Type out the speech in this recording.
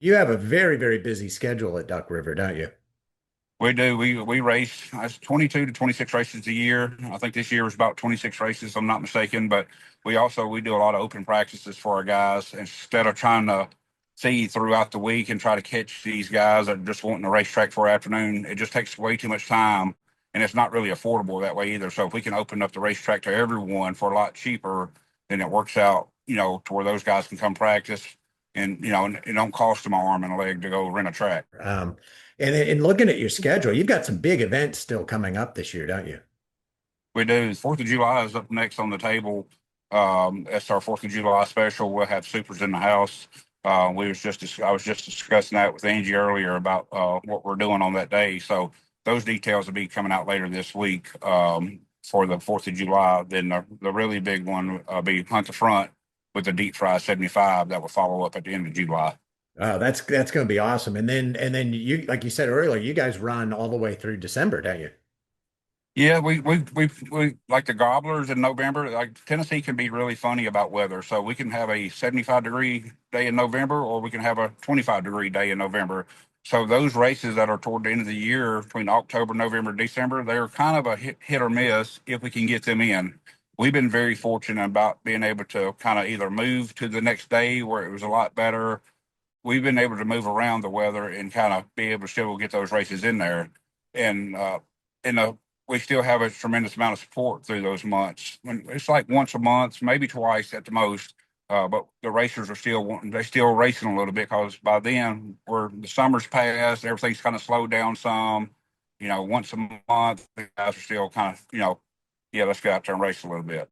You have a very, very busy schedule at Duck River, don't you? We do. We race 22 to 26 races a year. I think this year was about 26 races, if I'm not mistaken. But we do a lot of open practices for our guys instead of trying to see throughout the week and try to catch these guys that are just wanting a racetrack for afternoon. It just takes way too much time, and it's not really affordable that way either. So if we can open up the racetrack to everyone for a lot cheaper, then it works out, to where those guys can come practice, and and it don't cost them an arm and a leg to go rent a track. Um, and looking at your schedule, you've got some big events still coming up this year, don't you? We do. 4th of July is up next on the table. That's our 4th of July special. We'll have supers in the house. I was just discussing that with Angie earlier about what we're doing on that day. So those details will be coming out later this week for the 4th of July. Then the really big one will be Hunt the Front with the deep fry 75 that will follow up at the end of July. Oh, that's going to be awesome. And then you, like you said earlier, you guys run all the way through December, don't you? Yeah, we like the gobblers in November. Like Tennessee can be really funny about weather. So we can have a 75-degree day in November, or we can have a 25-degree day in November. So those races that are toward the end of the year between October, November, December, they're kind of a hit or miss if we can get them in. We've been very fortunate about being able to kind of either move to the next day where it was a lot better. We've been able to move around the weather and kind of be able to still get those races in there. And we still have a tremendous amount of support through those months. It's like once a month, maybe twice at the most. But the racers are still wanting, they're still racing a little bit because by then the summer's passed, everything's kind of slowed down some. Once a month, the guys are still kind of, yeah, let's go out there and race a little bit.